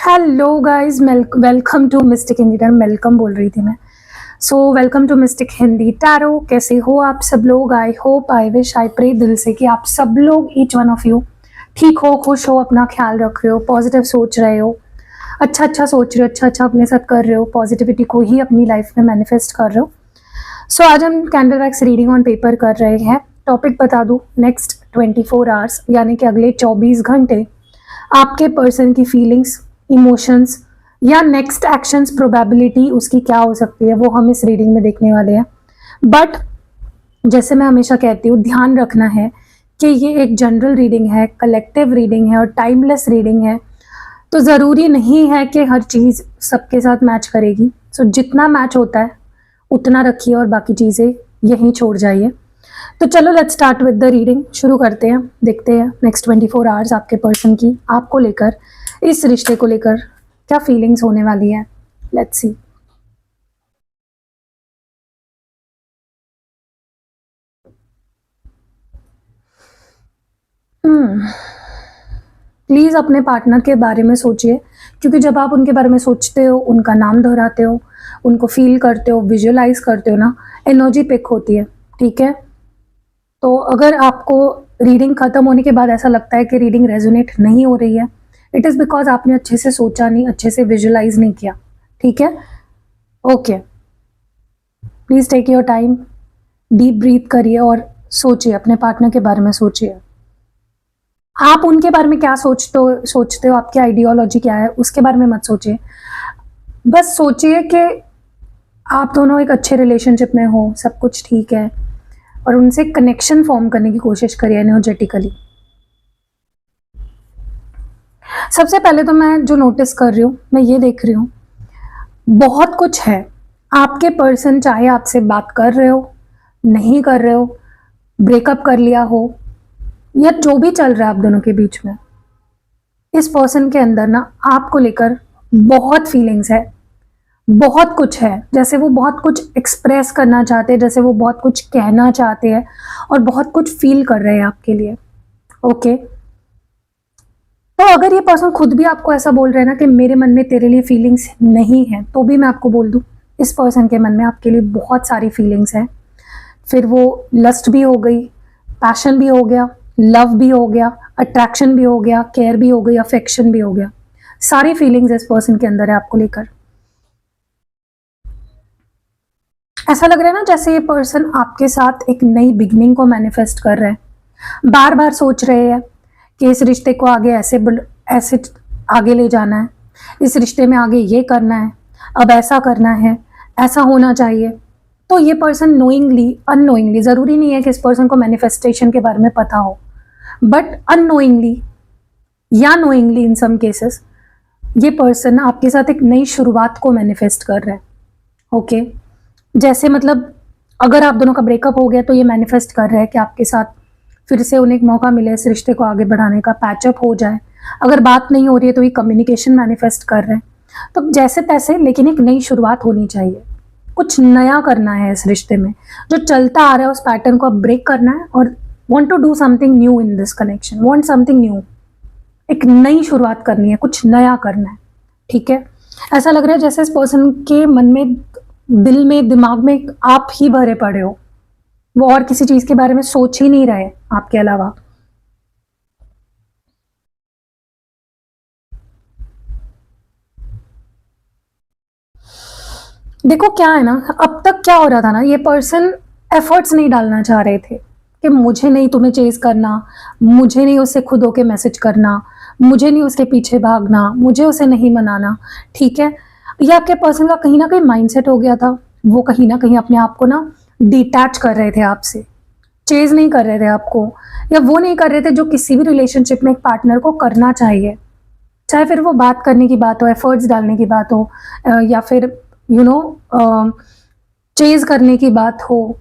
Hello guys, welcome to mystic Hindi tarot. Welcome बोल रही थी मैं। Welcome to mystic Hindi tarot. कैसे हो आप सब लोग? I hope, I wish, I pray दिल से कि आप सब लोग, ईच वन ऑफ यू, ठीक हो, खुश हो, अपना ख्याल रख रहे हो, पॉजिटिव सोच रहे हो, अच्छा सोच रहे हो, अच्छा अपने साथ कर रहे हो, पॉजिटिविटी को ही अपनी लाइफ में मैनिफेस्ट कर रहे हो। आज हम candle wax reading on paper कर रहे हैं। टॉपिक बता दूं, नेक्स्ट 24 आवर्स यानी कि अगले 24 घंटे आपके पर्सन की फीलिंग्स, इमोशंस या नेक्स्ट एक्शंस, प्रोबेबिलिटी उसकी क्या हो सकती है, वो हम इस रीडिंग में देखने वाले हैं। बट जैसे मैं हमेशा कहती हूँ, ध्यान रखना है कि ये एक जनरल रीडिंग है, कलेक्टिव रीडिंग है और टाइमलेस रीडिंग है। तो ज़रूरी नहीं है कि हर चीज़ सबके साथ मैच करेगी। जितना मैच होता है उतना रखिए और बाकी चीज़ें यहीं छोड़ जाइए। तो चलो, let's start with the reading. शुरू करते हैं, देखते हैं नेक्स्ट 24 आवर्स आपके पर्सन की, आपको लेकर, इस रिश्ते को लेकर क्या फीलिंग्स होने वाली है। Let's see. प्लीज़ अपने पार्टनर के बारे में सोचिए, क्योंकि जब आप उनके बारे में सोचते हो, उनका नाम दोहराते हो, उनको फील करते हो, विजुअलाइज करते हो ना, एनर्जी पिक होती है। ठीक है, तो अगर आपको रीडिंग ख़त्म होने के बाद ऐसा लगता है कि रीडिंग रेजोनेट नहीं हो रही है, इट इज़ बिकॉज आपने अच्छे से सोचा नहीं, अच्छे से विजुअलाइज नहीं किया। ठीक है, okay. Please take your time, deep breath करिए और सोचिए, अपने पार्टनर के बारे में सोचिए। आप उनके बारे में क्या सोचते हो, आपकी आइडियोलॉजी क्या है, उसके बारे में मत सोचिए। बस सोचिए कि आप दोनों एक अच्छे रिलेशनशिप में हो, सब कुछ ठीक है, और उनसे कनेक्शन फॉर्म करने की कोशिश करिए एनर्जेटिकली। सबसे पहले तो मैं जो नोटिस कर रही हूँ, मैं ये देख रही हूँ, बहुत कुछ है। आपके पर्सन चाहे आपसे बात कर रहे हो, नहीं कर रहे हो, ब्रेकअप कर लिया हो, या जो भी चल रहा है आप दोनों के बीच में, इस पर्सन के अंदर ना आपको लेकर बहुत फीलिंग्स है, बहुत कुछ है। जैसे वो बहुत कुछ एक्सप्रेस करना चाहते हैं, जैसे वो बहुत कुछ कहना चाहते हैं और बहुत कुछ फील कर रहे हैं आपके लिए। ओके, तो अगर ये पर्सन खुद भी आपको ऐसा बोल रहे हैं ना कि मेरे मन में तेरे लिए फीलिंग्स नहीं है, तो भी मैं आपको बोल दूं, इस पर्सन के मन में आपके लिए बहुत सारी फीलिंग्स हैं। फिर वो लस्ट भी हो गई, पैशन भी हो गया, लव भी हो गया, अट्रैक्शन भी हो गया, केयर भी हो गई, अफेक्शन भी हो गया। सारी फीलिंग्स इस पर्सन के अंदर है आपको लेकर। ऐसा लग रहा है ना जैसे ये पर्सन आपके साथ एक नई बिगनिंग को मैनिफेस्ट कर रहे हैं। बार बार सोच रहे हैं कि इस रिश्ते को आगे ऐसे आगे ले जाना है, इस रिश्ते में आगे ये करना है, अब ऐसा करना है, ऐसा होना चाहिए। तो ये पर्सन नोइंगली, अननोइंगली, ज़रूरी नहीं है कि इस पर्सन को मैनिफेस्टेशन के बारे में पता हो, बट अननोइंगली या नोइंगली इन सम केसेस, ये पर्सन आपके साथ एक नई शुरुआत को मैनिफेस्ट कर रहा है। ओके, जैसे मतलब अगर आप दोनों का ब्रेकअप हो गया तो ये मैनिफेस्ट कर रहा है कि आपके साथ फिर से उन्हें एक मौका मिले इस रिश्ते को आगे बढ़ाने का, पैचअप हो जाए। अगर बात नहीं हो रही है तो ये कम्युनिकेशन मैनिफेस्ट कर रहे हैं। तो जैसे तैसे, लेकिन एक नई शुरुआत होनी चाहिए, कुछ नया करना है इस रिश्ते में। जो चलता आ रहा है उस पैटर्न को अब ब्रेक करना है और want to do something new in this connection, want something new, एक नई शुरुआत करनी है, कुछ नया करना है। ठीक है, ऐसा लग रहा है जैसे इस पर्सन के मन में, दिल में, दिमाग में आप ही भरे पड़े हो, वो और किसी चीज के बारे में सोच ही नहीं रहे आपके अलावा। देखो क्या है ना, अब तक क्या हो रहा था ना, ये पर्सन एफर्ट्स नहीं डालना चाह रहे थे कि मुझे नहीं तुम्हें चेज करना, मुझे नहीं उससे खुद होके मैसेज करना, मुझे नहीं उसके पीछे भागना, मुझे उसे नहीं मनाना। ठीक है, ये आपके पर्सन का कहीं ना कहीं माइंडसेट हो गया था। वो कहीं ना कहीं अपने आप को ना डिटैच कर रहे थे आपसे, चेज नहीं कर रहे थे आपको, या वो नहीं कर रहे थे जो किसी भी रिलेशनशिप में एक पार्टनर को करना चाहिए। चाहे फिर वो बात करने की बात हो, एफर्ट्स डालने की बात हो, या फिर चेज करने की बात हो,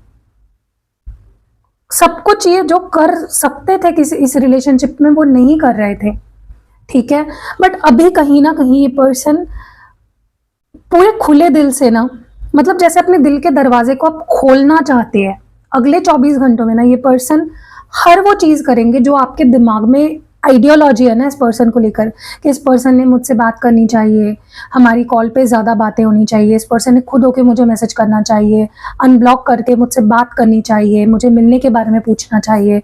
सब कुछ ये जो कर सकते थे किसी इस रिलेशनशिप में, वो नहीं कर रहे थे। ठीक है, बट अभी कहीं ना कहीं ये पर्सन पूरे खुले दिल से ना, मतलब जैसे अपने दिल के दरवाजे को आप खोलना चाहते हैं। अगले 24 घंटों में ना ये पर्सन हर वो चीज करेंगे जो आपके दिमाग में आइडियोलॉजी है ना इस पर्सन को लेकर कि इस पर्सन ने मुझसे बात करनी चाहिए, हमारी कॉल पे ज़्यादा बातें होनी चाहिए, इस पर्सन ने खुद होके मुझे मैसेज करना चाहिए, अनब्लॉक करके मुझसे बात करनी चाहिए, मुझे मिलने के बारे में पूछना चाहिए।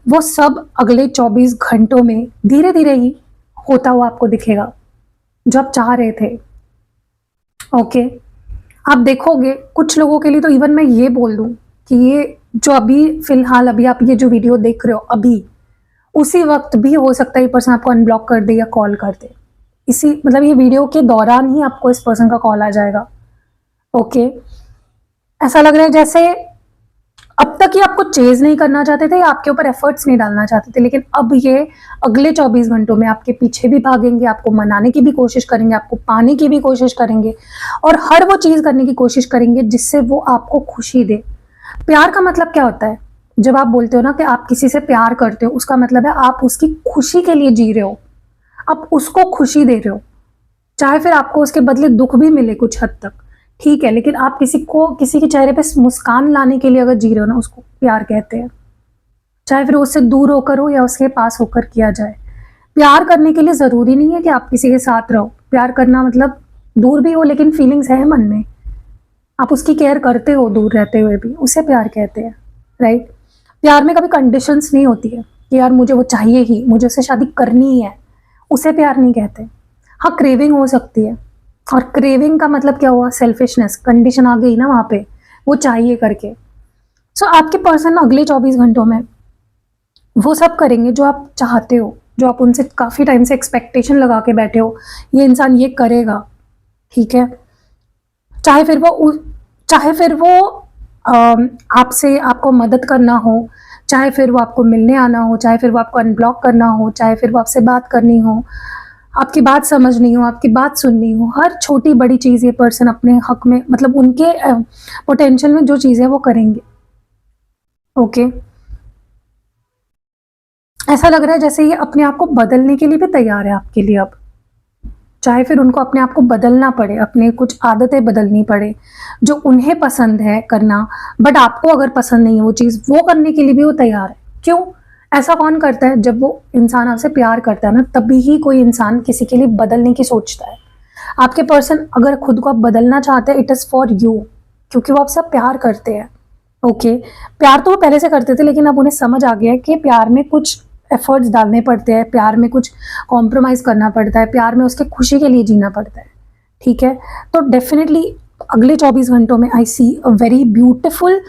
वो सब अगले 24 घंटों में धीरे धीरे ही होता हुआ आपको दिखेगा जो आप चाह रहे थे। ओके, आप देखोगे कुछ लोगों के लिए तो इवन मैं ये बोल दूं कि ये जो अभी फिलहाल अभी आप ये जो वीडियो देख रहे हो अभी उसी वक्त भी हो सकता है ये पर्सन आपको अनब्लॉक कर दे या कॉल कर दे। इसी मतलब ये वीडियो के दौरान ही आपको इस पर्सन का कॉल आ जाएगा। ओके, ऐसा लग रहा है जैसे अब तक ये आपको चेज नहीं करना चाहते थे या आपके ऊपर एफर्ट्स नहीं डालना चाहते थे, लेकिन अब ये अगले 24 घंटों में आपके पीछे भी भागेंगे, आपको मनाने की भी कोशिश करेंगे, आपको पाने की भी कोशिश करेंगे और हर वो चीज करने की कोशिश करेंगे जिससे वो आपको खुशी दे। प्यार का मतलब क्या होता है? जब आप बोलते हो ना कि आप किसी से प्यार करते हो, उसका मतलब है आप उसकी खुशी के लिए जी रहे हो, आप उसको खुशी दे रहे हो, चाहे फिर आपको उसके बदले दुख भी मिले कुछ हद तक, ठीक है, लेकिन आप किसी के चेहरे पे मुस्कान लाने के लिए अगर जी रहे हो ना, उसको प्यार कहते हैं। चाहे फिर उससे दूर होकर हो या उसके पास होकर किया जाए। प्यार करने के लिए जरूरी नहीं है कि आप किसी के साथ रहो। प्यार करना मतलब दूर भी हो लेकिन फीलिंग्स है मन में, आप उसकी केयर करते हो दूर रहते हुए भी, उसे प्यार कहते हैं, राइट। प्यार में कभी कंडीशंस नहीं होती है कि यार मुझे वो चाहिए ही, मुझे उससे शादी करनी ही है, उसे प्यार नहीं कहते। हाँ, क्रेविंग हो सकती है, और क्रेविंग का मतलब क्या हुआ? सेल्फिशनेस, कंडीशन आ गई ना वहां पे, वो चाहिए करके। सो आपके पर्सन अगले 24 घंटों में वो सब करेंगे जो आप चाहते हो, जो आप उनसे काफी टाइम से एक्सपेक्टेशन लगा के बैठे हो, ये इंसान ये करेगा, ठीक है। चाहे फिर वो आपसे आपको मदद करना हो, चाहे फिर वो आपको मिलने आना हो, चाहे फिर वो आपको अनब्लॉक करना हो, चाहे फिर वो आपसे बात करनी हो, आपकी बात समझनी हो, आपकी बात सुननी हो, हर छोटी बड़ी चीज़ ये पर्सन अपने हक में, मतलब उनके पोटेंशियल में जो चीज़ है वो करेंगे। ओके, ऐसा लग रहा है जैसे ये अपने आप को बदलने के लिए भी तैयार है आपके लिए अब, चाहे फिर उनको अपने आप को बदलना पड़े, अपने कुछ आदतें बदलनी पड़े जो उन्हें पसंद है करना, बट आपको अगर पसंद नहीं है वो चीज़, वो करने के लिए भी वो तैयार है। क्यों? ऐसा कौन करता है? जब वो इंसान आपसे प्यार करता है ना, तभी ही कोई इंसान किसी के लिए बदलने की सोचता है। आपके पर्सन अगर खुद को आप बदलना चाहते हैं, इट इज़ फॉर यू, क्योंकि वो आपसे प्यार करते हैं। ओके, प्यार तो वो पहले से करते थे, लेकिन अब उन्हें समझ आ गया है कि प्यार में कुछ एफर्ट्स डालने पड़ते हैं, प्यार में कुछ कॉम्प्रोमाइज करना पड़ता है, प्यार में उसके खुशी के लिए जीना पड़ता है, ठीक है। तो डेफिनेटली अगले 24 घंटों में आई सी अ वेरी ब्यूटिफुल,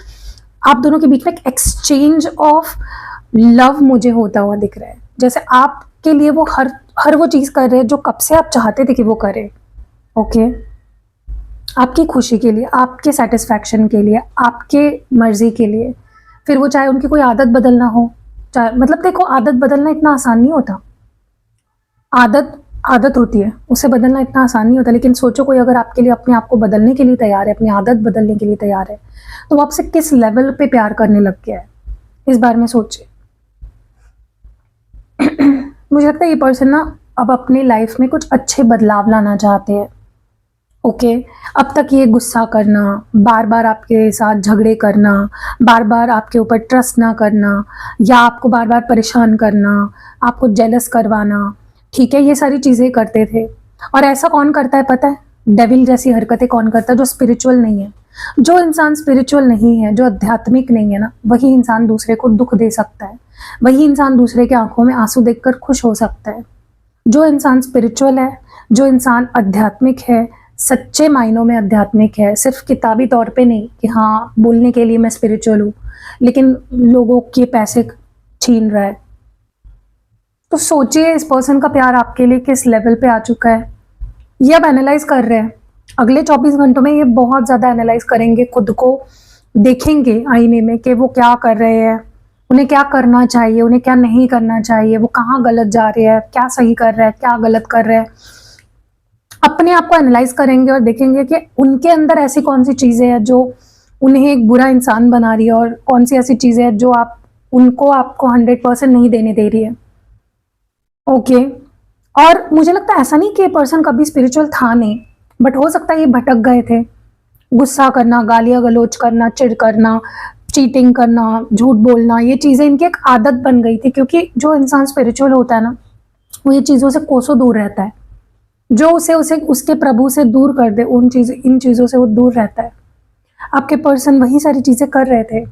आप दोनों के बीच में एक एक्सचेंज ऑफ लव मुझे होता हुआ दिख रहा है। जैसे आपके लिए वो हर वो चीज़ कर रहे हैं जो कब से आप चाहते थे कि वो करे। ओके, आपकी खुशी के लिए, आपके सेटिस्फैक्शन के लिए, आपके मर्जी के लिए। फिर वो चाहे उनकी कोई आदत बदलना हो, चाहे मतलब देखो, आदत बदलना इतना आसान नहीं होता। आदत होती है, उसे बदलना इतना आसान नहीं होता। लेकिन सोचो, कोई अगर आपके लिए अपने आप को बदलने के लिए तैयार है, अपनी आदत बदलने के लिए तैयार है, तो वो आपसे किस लेवल पे प्यार करने लग गया है, इस बारे में सोचिए। मुझे लगता है ये पर्सन ना अब अपनी लाइफ में कुछ अच्छे बदलाव लाना चाहते हैं। ओके, अब तक ये गुस्सा करना, बार बार आपके साथ झगड़े करना, बार बार आपके ऊपर ट्रस्ट ना करना, या आपको बार बार परेशान करना, आपको जेलस करवाना, ठीक है, ये सारी चीज़ें करते थे। और ऐसा कौन करता है पता है? डेविल जैसी हरकतें कौन करता है? जो स्पिरिचुअल नहीं है। जो इंसान स्पिरिचुअल नहीं है, जो आध्यात्मिक नहीं है ना, वही इंसान दूसरे को दुख दे सकता है, वही इंसान दूसरे के आंखों में आंसू देखकर खुश हो सकता है। जो इंसान स्पिरिचुअल है, जो इंसान आध्यात्मिक है, सच्चे मायनों में आध्यात्मिक है, सिर्फ किताबी तौर पे नहीं कि हाँ बोलने के लिए मैं स्पिरिचुअल हूँ, लेकिन लोगों के पैसे छीन रहा है। तो सोचिए इस पर्सन का प्यार आपके लिए किस लेवल पे आ चुका है। ये अब एनालाइज कर रहे हैं। अगले 24 घंटों में ये बहुत ज़्यादा एनालाइज करेंगे, खुद को देखेंगे आईने में कि वो क्या कर रहे हैं, उन्हें क्या करना चाहिए, उन्हें क्या नहीं करना चाहिए, वो कहाँ गलत जा रहे हैं, क्या सही कर रहे हैं, क्या गलत कर रहे हैं। अपने आप को एनालाइज करेंगे और देखेंगे कि उनके अंदर ऐसी कौन सी चीज़ें हैं जो उन्हें एक बुरा इंसान बना रही है, और कौन सी ऐसी चीज़ें हैं जो आपको 100% नहीं देने दे रही है। ओके, और मुझे लगता है ऐसा नहीं कि ये पर्सन कभी स्पिरिचुअल था नहीं, बट हो सकता है ये भटक गए थे। गुस्सा करना, गालियाँ गलौज करना, चिढ़ करना, चीटिंग करना, झूठ बोलना, ये चीज़ें इनकी एक आदत बन गई थी, क्योंकि जो इंसान स्पिरिचुअल होता है ना, वो ये चीज़ों से कोसों दूर रहता है। जो उसे उसे उसके प्रभु से दूर कर दे, इन चीज़ों से वो दूर रहता है। आपके पर्सन वही सारी चीज़ें कर रहे थे,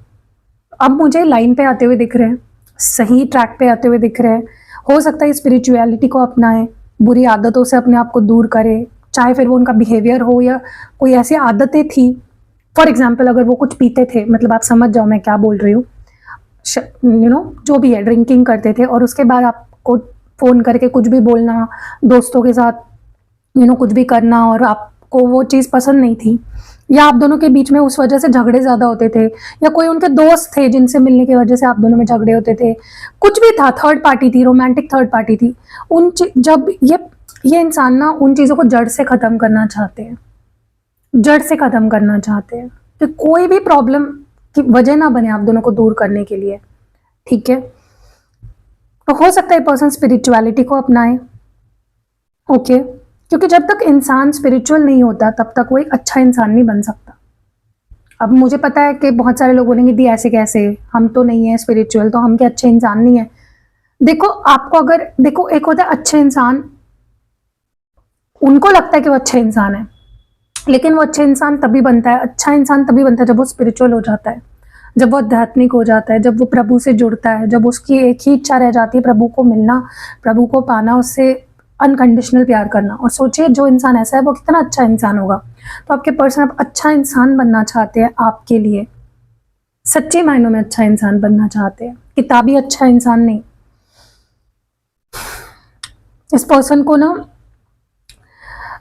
अब मुझे लाइन पे आते हुए दिख रहे हैं, सही ट्रैक पे आते हुए दिख रहे हैं। हो सकता है स्पिरिचुअलिटी को अपनाएं, बुरी आदतों से अपने आप को दूर करें, चाहे फिर वो उनका बिहेवियर हो या कोई ऐसी आदतें थी। फॉर एग्जाम्पल, अगर वो कुछ पीते थे, मतलब आप समझ जाओ मैं क्या बोल रही हूँ, जो भी है, ड्रिंकिंग करते थे, और उसके बाद आपको फ़ोन करके कुछ भी बोलना, दोस्तों के साथ कुछ भी करना, और आपको वो चीज़ पसंद नहीं थी, या आप दोनों के बीच में उस वजह से झगड़े ज़्यादा होते थे, या कोई उनके दोस्त थे जिनसे मिलने की वजह से आप दोनों में झगड़े होते थे, कुछ भी था, थर्ड पार्टी थी, रोमांटिक थर्ड पार्टी थी, जब ये इंसान ना उन चीज़ों को जड़ से ख़त्म करना चाहते हैं, जड़ से ख़त्म करना चाहते हैं, कि कोई भी प्रॉब्लम की वजह ना बने आप दोनों को दूर करने के लिए, ठीक है। तो हो सकता है पर्सन स्पिरिचुअलिटी को अपनाए, ओके, क्योंकि जब तक इंसान स्पिरिचुअल नहीं होता तब तक वो एक अच्छा इंसान नहीं बन सकता। अब मुझे पता है कि बहुत सारे लोग बोलेंगे दी ऐसे कैसे, हम तो नहीं है स्पिरिचुअल, तो हम क्या अच्छे इंसान नहीं है। देखो, आपको अगर देखो, एक होता है अच्छे इंसान, उनको लगता है कि वो अच्छे इंसान है, लेकिन वो अच्छे इंसान तभी बनता है, अच्छा इंसान तभी बनता है जब वो स्पिरिचुअल हो जाता है, जब वो आध्यात्मिक हो जाता है, जब वो प्रभु से जुड़ता है, जब उसकी एक ही इच्छा रह जाती है प्रभु को मिलना, प्रभु को पाना, उससे अनकंडीशनल प्यार करना। और सोचिए जो इंसान ऐसा है वो कितना अच्छा इंसान होगा। तो आपके पर्सन अब अच्छा इंसान बनना चाहते हैं, आपके लिए सच्चे मायनों में अच्छा इंसान बनना चाहते हैं, किताबी अच्छा इंसान नहीं। इस पर्सन को ना,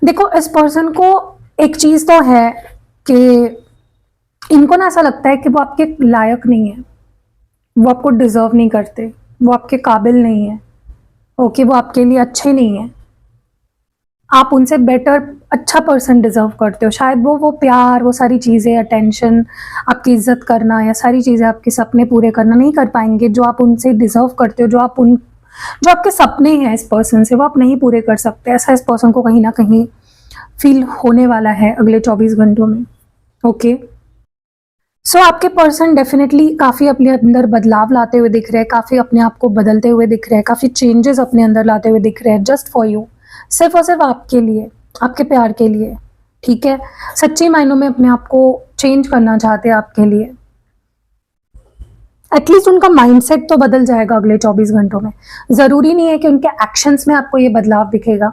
देखो, इस पर्सन को एक चीज तो है कि इनको ना ऐसा लगता है कि वो आपके लायक नहीं है, वो आपको डिजर्व नहीं करते, वो आपके काबिल नहीं है, ओके, वो आपके लिए अच्छे नहीं है, आप उनसे बेटर अच्छा पर्सन डिजर्व करते हो। शायद वो प्यार, वो सारी चीज़ें, अटेंशन, आपकी इज्जत करना, या सारी चीज़ें, आपके सपने पूरे करना नहीं कर पाएंगे जो आप उनसे डिजर्व करते हो, जो आपके सपने हैं इस पर्सन से, वो आप नहीं पूरे कर सकते। ऐसा इस पर्सन को कहीं ना कहीं फील होने वाला है अगले 24 घंटों में, ओके। सो आपके पर्सन डेफिनेटली काफ़ी अपने अंदर बदलाव लाते हुए दिख रहे हैं, काफ़ी अपने आप को बदलते हुए दिख रहे हैं, काफ़ी चेंजेस अपने अंदर लाते हुए दिख रहे हैं, जस्ट फॉर यू, सिर्फ और सिर्फ आपके लिए, आपके प्यार के लिए, ठीक है। सच्ची मायनों में अपने आप को चेंज करना चाहते हैं आपके लिए। एटलीस्ट उनका माइंडसेट तो बदल जाएगा अगले 24 घंटों में। ज़रूरी नहीं है कि उनके एक्शंस में आपको ये बदलाव दिखेगा,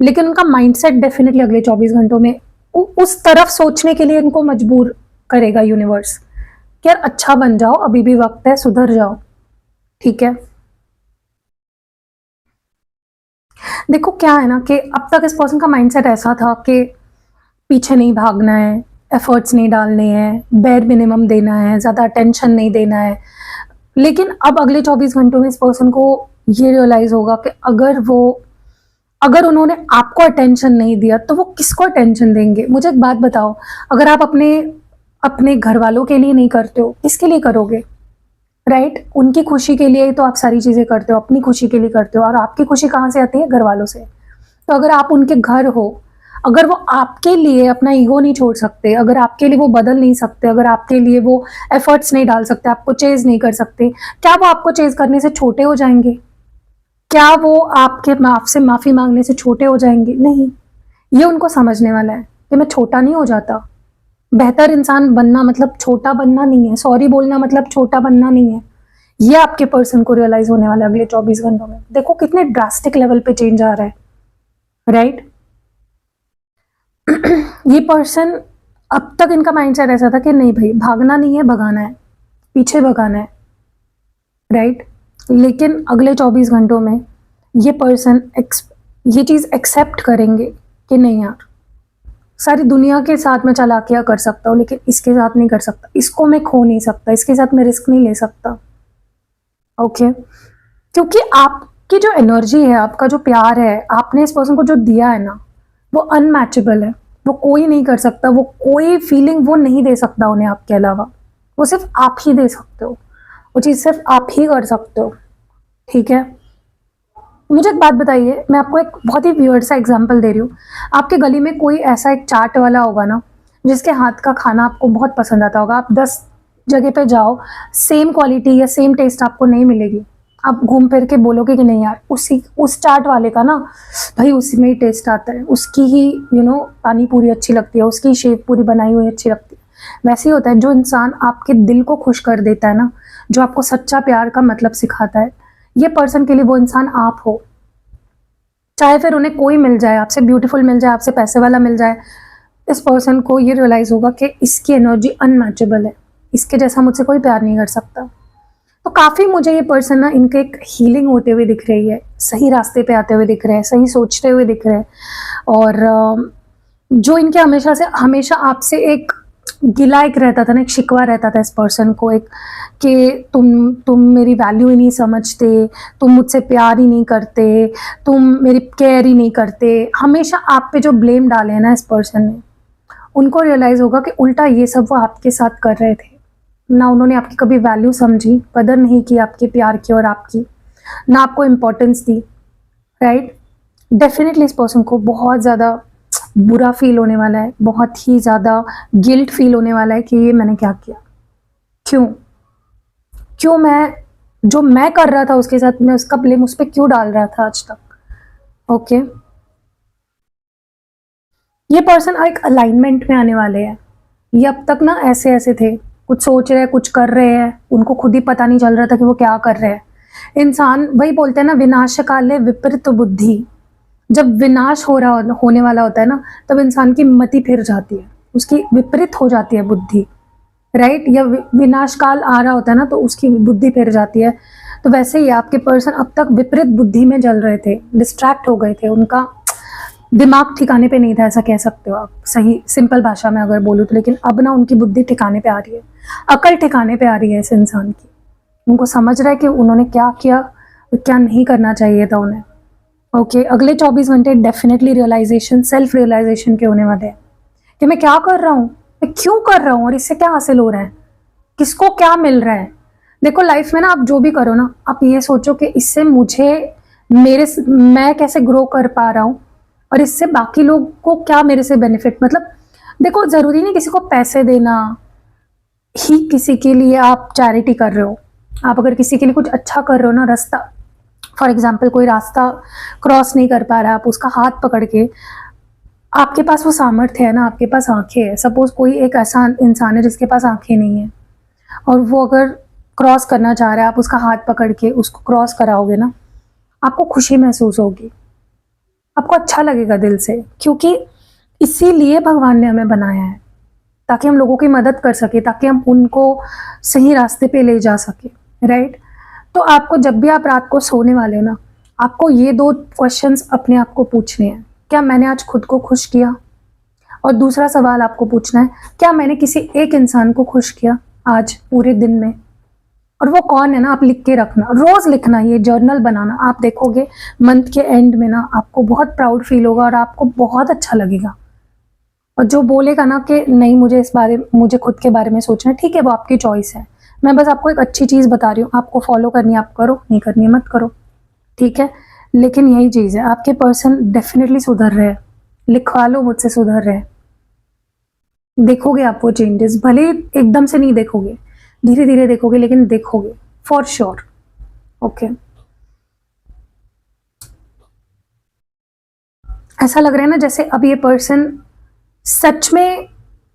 लेकिन उनका माइंडसेट डेफिनेटली अगले 24 घंटों में उस तरफ सोचने के लिए इनको मजबूर करेगा यूनिवर्स कि यार अच्छा बन जाओ, अभी भी वक्त है, सुधर जाओ, ठीक है। देखो क्या है ना, कि अब तक इस पर्सन का माइंडसेट ऐसा था कि पीछे नहीं भागना है, एफर्ट्स नहीं डालने हैं, बेयर मिनिमम देना है, ज़्यादा अटेंशन नहीं देना है। लेकिन अब अगले 24 घंटों में इस पर्सन को ये रियलाइज़ होगा कि अगर उन्होंने आपको अटेंशन नहीं दिया तो वो किसको अटेंशन देंगे। मुझे एक बात बताओ, अगर आप अपने घर वालों के लिए नहीं करते हो, किसके लिए करोगे, राइट? उनकी खुशी के लिए तो आप सारी चीज़ें करते हो, अपनी खुशी के लिए करते हो, और आपकी खुशी कहाँ से आती है? घर वालों से। तो अगर आप उनके घर हो, अगर वो आपके लिए अपना ईगो नहीं छोड़ सकते, अगर आपके लिए वो बदल नहीं सकते, अगर आपके लिए वो एफर्ट्स नहीं डाल सकते, आपको चेज नहीं कर सकते, क्या वो आपको चेज करने से छोटे हो जाएंगे? क्या वो आपसे माफ़ी मांगने से छोटे हो जाएंगे? नहीं। ये उनको समझने वाला है कि मैं छोटा नहीं हो जाता। बेहतर इंसान बनना मतलब छोटा बनना नहीं है, सॉरी बोलना मतलब छोटा बनना नहीं है। ये आपके पर्सन को रियलाइज होने वाला है अगले 24 घंटों में। देखो कितने ड्रास्टिक लेवल पे चेंज आ रहा है, राइट? ये पर्सन, अब तक इनका माइंडसेट ऐसा था कि नहीं भाई, भागना नहीं है, भगाना है, पीछे भगाना है, राइट? लेकिन अगले 24 घंटों में ये पर्सन ये चीज़ एक्सेप्ट करेंगे कि नहीं यार, सारी दुनिया के साथ मैं चालाकियाँ कर सकता हूँ, लेकिन इसके साथ नहीं कर सकता, इसको मैं खो नहीं सकता, इसके साथ मैं रिस्क नहीं ले सकता, ओके? क्योंकि आपकी जो एनर्जी है, आपका जो प्यार है, आपने इस पर्सन को जो दिया है ना, वो अनमैचेबल है। वो कोई नहीं कर सकता, वो कोई फीलिंग वो नहीं दे सकता उन्हें आपके अलावा। वो सिर्फ आप ही दे सकते हो, वो चीज़ सिर्फ आप ही कर सकते हो, ठीक है? मुझे एक बात बताइए, मैं आपको एक बहुत ही वियर्ड सा एग्जांपल दे रही हूँ। आपके गली में कोई ऐसा एक चाट वाला होगा ना, जिसके हाथ का खाना आपको बहुत पसंद आता होगा। आप 10 जगह पे जाओ, सेम क्वालिटी या सेम टेस्ट आपको नहीं मिलेगी। आप घूम फिर के बोलोगे कि नहीं यार उस चाट वाले का ना भाई उसी में ही टेस्ट आता है, उसकी ही पानी पूरी अच्छी लगती है, उसकी शेव पूरी बनाई हुई अच्छी लगती है। वैसे ही होता है, जो इंसान आपके दिल को खुश कर देता है ना, जो आपको सच्चा प्यार का मतलब सिखाता है, ये पर्सन के लिए वो इंसान आप हो। चाहे फिर उन्हें कोई मिल जाए, आपसे ब्यूटीफुल मिल जाए, आपसे पैसे वाला मिल जाए, इस पर्सन को ये रियलाइज़ होगा कि इसकी एनर्जी अनमैचेबल है, इसके जैसा मुझसे कोई प्यार नहीं कर सकता। तो काफ़ी मुझे ये पर्सन ना इनके एक हीलिंग होते हुए दिख रही है, सही रास्ते पे आते हुए दिख रहे हैं, सही सोचते हुए दिख रहे हैं। और जो इनके हमेशा आपसे एक गिला एक रहता था ना, एक शिकवा रहता था इस पर्सन को, एक कि तुम मेरी वैल्यू ही नहीं समझते, तुम मुझसे प्यार ही नहीं करते, तुम मेरी केयर ही नहीं करते, हमेशा आप पे जो ब्लेम डाले हैं ना इस पर्सन ने, उनको रियलाइज़ होगा कि उल्टा ये सब वो आपके साथ कर रहे थे ना। उन्होंने आपकी कभी वैल्यू समझी, कदर नहीं की आपके प्यार की और आपकी, ना आपको इम्पोर्टेंस दी, राइट। डेफिनेटली इस पर्सन को बहुत ज़्यादा बुरा फील होने वाला है, बहुत ही ज़्यादा गिल्ट फील होने वाला है कि ये मैंने क्या किया, क्यों मैं जो मैं कर रहा था उसके साथ, मैं उसका ब्लेम उस पर क्यों डाल रहा था आज तक। ओके, ये पर्सन एक अलाइनमेंट में आने वाले हैं। ये अब तक ना ऐसे ऐसे थे, कुछ सोच रहे हैं, कुछ कर रहे हैं, उनको खुद ही पता नहीं चल रहा था कि वो क्या कर रहे हैं। इंसान वही बोलते हैं ना, विनाश काले विपरीत बुद्धि। जब विनाश होने वाला होता है ना, तब इंसान की मति फिर जाती है, उसकी विपरीत हो जाती है बुद्धि, राइट। या विनाश काल आ रहा होता है ना, तो उसकी बुद्धि फिर जाती है। तो वैसे ही आपके पर्सन अब तक विपरीत बुद्धि में चल रहे थे, डिस्ट्रैक्ट हो गए थे, उनका दिमाग ठिकाने पे नहीं था, ऐसा कह सकते हो आप, सही सिंपल भाषा में अगर बोलूँ तो। लेकिन अब ना उनकी बुद्धि ठिकाने पे आ रही है, अकल ठिकाने पे आ रही है इस इंसान की। उनको समझ रहा है कि उन्होंने क्या किया और क्या नहीं करना चाहिए था उन्हें। ओके, अगले 24 घंटे डेफिनेटली रियलाइजेशन, सेल्फ रियलाइजेशन के होने वाले हैं कि मैं क्या कर रहा हूँ, मैं क्यों कर रहा हूँ, और इससे क्या हासिल हो रहा है, किसको क्या मिल रहा है। देखो लाइफ में ना आप जो भी करो ना, आप ये सोचो कि इससे मैं कैसे ग्रो कर पा रहा हूँ, और इससे बाकी लोग को क्या मेरे से बेनिफिट। मतलब देखो, जरूरी नहीं किसी को पैसे देना ही किसी के लिए आप चैरिटी कर रहे हो। आप अगर किसी के लिए कुछ अच्छा कर रहे हो ना, रास्ता फॉर एग्जाम्पल कोई रास्ता क्रॉस नहीं कर पा रहा, आप उसका हाथ पकड़ के, आपके पास वो सामर्थ्य है ना, आपके पास आंखें है। सपोज कोई एक ऐसा इंसान है जिसके पास आंखें नहीं है, और वो अगर क्रॉस करना चाह रहा है, आप उसका हाथ पकड़ के उसको क्रॉस कराओगे ना, आपको खुशी महसूस होगी, आपको अच्छा लगेगा दिल से, क्योंकि इसीलिए भगवान ने हमें बनाया है, ताकि हम लोगों की मदद कर सके, ताकि हम उनको सही रास्ते पे ले जा सके, राइट। तो आपको जब भी आप रात को सोने वाले हो ना, आपको ये 2 क्वेश्चंस अपने आप को पूछने हैं, क्या मैंने आज खुद को खुश किया, और दूसरा सवाल आपको पूछना है, क्या मैंने किसी एक इंसान को खुश किया आज पूरे दिन में, और वो कौन है ना, आप लिख के रखना, रोज लिखना, ये जर्नल बनाना। आप देखोगे मंथ के एंड में ना आपको बहुत प्राउड फील होगा और आपको बहुत अच्छा लगेगा। और जो बोलेगा ना कि नहीं मुझे खुद के बारे में सोचना है, ठीक है, वो आपकी चॉइस है। मैं बस आपको एक अच्छी चीज़ बता रही हूँ, आपको फॉलो करनी है आप करो, नहीं करनी है मत करो, ठीक है। लेकिन यही चीज़ है, आपके पर्सन डेफिनेटली सुधर रहे हैं, लिखवा लो मुझसे, सुधर रहे हैं। देखोगे आप वो चेंजेस, भले एकदम से नहीं देखोगे, धीरे धीरे देखोगे, लेकिन देखोगे फॉर श्योर। ओके, ऐसा लग रहा है ना जैसे अब ये पर्सन सच में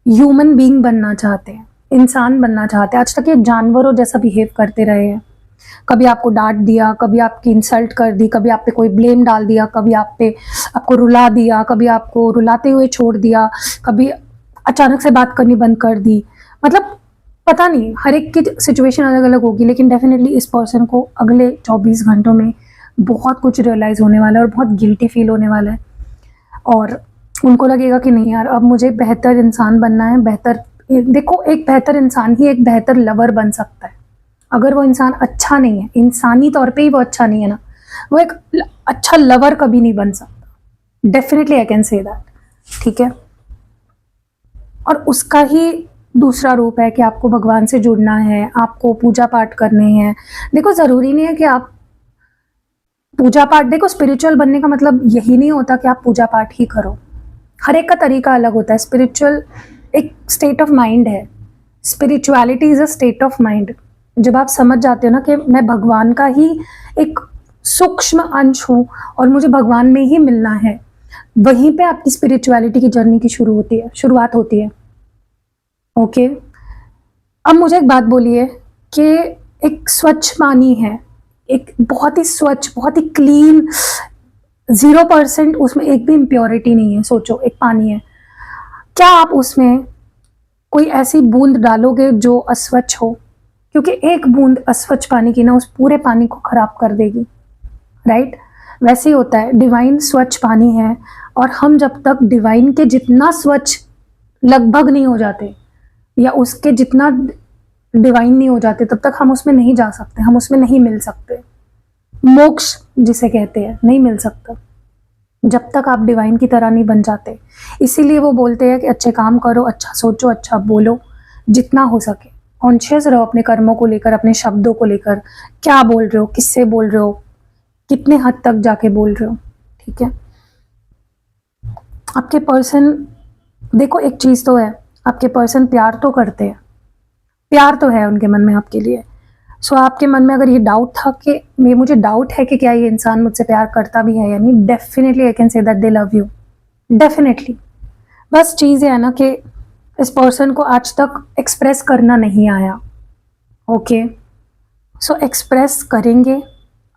ह्यूमन बीइंग बनना चाहते हैं, इंसान बनना चाहते हैं। आज तक ये जानवरों जैसा बिहेव करते रहे हैं, कभी आपको डांट दिया, कभी आपकी इंसल्ट कर दी, कभी आप पे कोई ब्लेम डाल दिया, कभी आपको रुला दिया, कभी आपको रुलाते हुए छोड़ दिया, कभी अचानक से बात करनी बंद कर दी। मतलब पता नहीं, हर एक की सिचुएशन अलग अलग होगी, लेकिन डेफिनेटली इस पर्सन को अगले 24 घंटों में बहुत कुछ रियलाइज होने वाला है और बहुत गिल्टी फील होने वाला है। और उनको लगेगा कि नहीं यार, अब मुझे बेहतर इंसान बनना है। देखो, एक बेहतर इंसान ही एक बेहतर लवर बन सकता है। अगर वो इंसान अच्छा नहीं है, इंसानी तौर पे ही वो अच्छा नहीं है ना, वो एक अच्छा लवर कभी नहीं बन सकता। Definitely I can say that, ठीक है। और उसका ही दूसरा रूप है कि आपको भगवान से जुड़ना है, आपको पूजा पाठ करने हैं। देखो, ज़रूरी नहीं है कि आप पूजा पाठ, देखो स्पिरिचुअल बनने का मतलब यही नहीं होता कि आप पूजा पाठ ही करो। हर एक का तरीका अलग होता है। स्पिरिचुअल एक स्टेट ऑफ माइंड है, spirituality is a state of mind. जब आप समझ जाते हो ना कि मैं भगवान का ही एक सूक्ष्म अंश हूँ और मुझे भगवान में ही मिलना है, वहीं पे आपकी स्पिरिचुअलिटी की जर्नी की शुरुआत होती है। ओके, अब मुझे एक बात बोलिए कि एक स्वच्छ पानी है, एक बहुत ही स्वच्छ, बहुत ही क्लीन, 0% उसमें एक भी इम्प्योरिटी नहीं है। सोचो, एक पानी है, क्या आप उसमें कोई ऐसी बूंद डालोगे जो अस्वच्छ हो? क्योंकि एक बूंद अस्वच्छ पानी की ना उस पूरे पानी को खराब कर देगी, राइट? वैसे ही होता है, डिवाइन स्वच्छ पानी है, और हम जब तक डिवाइन के जितना स्वच्छ लगभग नहीं हो जाते या उसके जितना डिवाइन नहीं हो जाते, तब तक हम उसमें नहीं जा सकते, हम उसमें नहीं मिल सकते। मोक्ष जिसे कहते हैं, नहीं मिल सकता जब तक आप डिवाइन की तरह नहीं बन जाते। इसीलिए वो बोलते हैं कि अच्छे काम करो, अच्छा सोचो, अच्छा बोलो, जितना हो सके कॉन्शियस रहो अपने कर्मों को लेकर, अपने शब्दों को लेकर, क्या बोल रहे हो, किससे बोल रहे हो, कितने हद तक जाके बोल रहे हो, ठीक है? आपके पर्सन, देखो एक चीज़ तो है, आपके पर्सन प्यार तो करते हैं, प्यार तो है उनके मन में आपके लिए। सो आपके मन में अगर ये डाउट था कि मुझे डाउट है कि क्या ये इंसान मुझसे प्यार करता भी है या नहीं, definitely I can say that they love you, definitely. बस चीज़ ये है ना कि इस पर्सन को आज तक एक्सप्रेस करना नहीं आया। ओके, सो एक्सप्रेस करेंगे,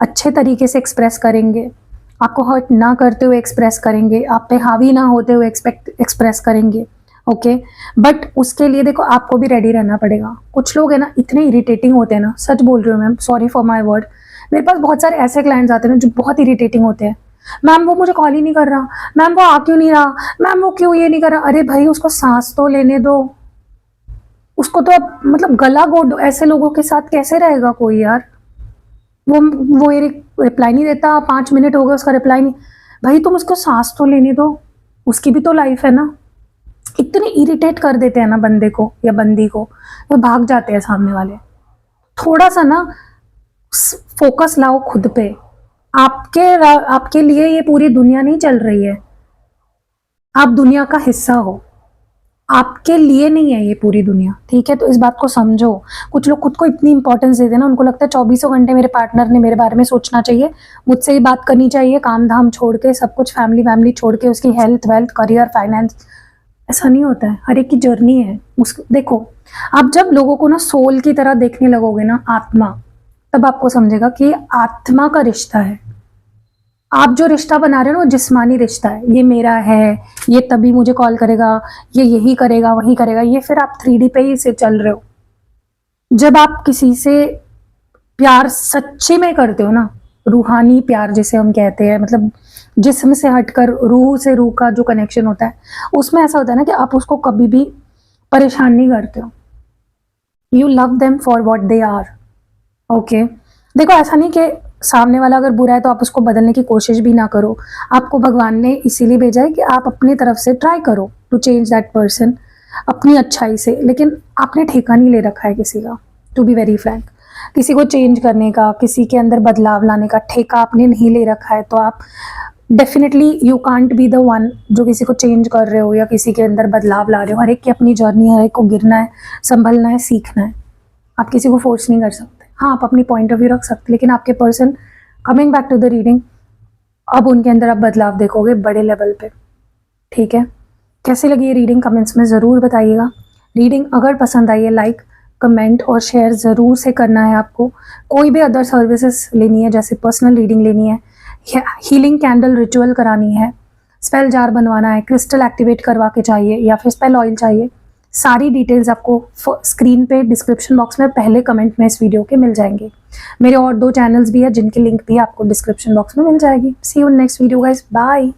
अच्छे तरीके से एक्सप्रेस करेंगे, आपको हर्ट ना करते हुए एक्सप्रेस करेंगे, आप पे हावी ना होते हुए एक्सप्रेस करेंगे। ओके, बट उसके लिए देखो आपको भी रेडी रहना पड़ेगा। कुछ लोग है ना इतने इरिटेटिंग होते हैं ना, सच बोल रही हूँ ma'am, sorry for my word, मेरे पास बहुत सारे ऐसे क्लाइंट्स आते हैं ना जो बहुत इरिटेटिंग होते हैं। मैम वो मुझे कॉल ही नहीं कर रहा, मैम वो आ क्यों नहीं रहा, मैम वो क्यों ये नहीं कर रहा। अरे भाई उसको सांस तो लेने दो, उसको तो अब मतलब गला घोट दो। ऐसे लोगों के साथ कैसे रहेगा कोई यार? वो रिप्लाई नहीं देता, 5 मिनट हो गए उसका रिप्लाई नहीं। भाई तुम उसको सांस तो लेने दो, उसकी भी तो लाइफ है ना। इतने इरिटेट कर देते हैं ना बंदे को या बंदी को, वो भाग जाते हैं सामने वाले। थोड़ा सा ना फोकस लाओ खुद पे। आपके लिए ये पूरी दुनिया नहीं चल रही है, आप दुनिया का हिस्सा हो, आपके लिए नहीं है ये पूरी दुनिया, ठीक है? तो इस बात को समझो। कुछ लोग खुद को इतनी इंपॉर्टेंस देते हैं ना, उनको लगता है 24 घंटे मेरे पार्टनर ने मेरे बारे में सोचना चाहिए, मुझसे ही बात करनी चाहिए, काम धाम छोड़ के, सब कुछ फैमिली छोड़ के, उसकी हेल्थ वेल्थ करियर फाइनेंस। ऐसा नहीं होता है, हर एक की जर्नी है। देखो, आप जब लोगों को ना सोल की तरह देखने लगोगे ना, आत्मा, तब आपको समझेगा कि आत्मा का रिश्ता है। आप जो रिश्ता बना रहे हो ना वो जिस्मानी रिश्ता है, ये मेरा है, ये तभी मुझे कॉल करेगा, ये यही करेगा, वही करेगा, ये फिर आप 3D पे ही से चल रहे हो। जब आप किसी से प्यार सच्चे में करते हो ना, रूहानी प्यार जिसे हम कहते हैं, मतलब जिस्म से हटकर रूह से रूह का जो कनेक्शन होता है, उसमें ऐसा होता है ना कि आप उसको कभी भी परेशान नहीं करते हो। You love them for what they are. Okay, देखो ऐसा नहीं कि सामने वाला अगर बुरा है तो आप उसको बदलने की कोशिश भी ना करो। आपको भगवान ने इसीलिए भेजा है कि आप अपनी तरफ से ट्राई करो टू चेंज दैट पर्सन अपनी अच्छाई से। लेकिन आपने ठेका नहीं ले रखा है किसी का, टू बी वेरी फ्रैंक। किसी को चेंज करने का, किसी के अंदर बदलाव लाने का ठेका आपने नहीं ले रखा है, तो आप definitely you can't be the one जो किसी को चेंज कर रहे हो या किसी के अंदर बदलाव ला रहे हो। हर एक की अपनी जर्नी है, हर एक को गिरना है, संभलना है, सीखना है। आप किसी को फोर्स नहीं कर सकते। हाँ, आप अपनी पॉइंट ऑफ व्यू रख सकते, लेकिन आपके person, coming back to the reading, अब उनके अंदर आप बदलाव देखोगे बड़े लेवल पे, ठीक है? कैसी लगी ये रीडिंग कमेंट्स में ज़रूर बताइएगा। रीडिंग अगर पसंद आई है, लाइक कमेंट और शेयर ज़रूर से करना है आपको। कोई भी अदर सर्विसेज लेनी है, जैसे पर्सनल रीडिंग लेनी है, हीलिंग कैंडल रिचुअल करानी है, स्पेल जार बनवाना है, क्रिस्टल एक्टिवेट करवा के चाहिए, या फिर स्पेल ऑयल चाहिए, सारी डिटेल्स आपको स्क्रीन पे डिस्क्रिप्शन बॉक्स में पहले कमेंट में इस वीडियो के मिल जाएंगे। मेरे और 2 चैनल्स भी है जिनकी लिंक भी आपको डिस्क्रिप्शन बॉक्स में मिल जाएगी। See you in next video guys, bye.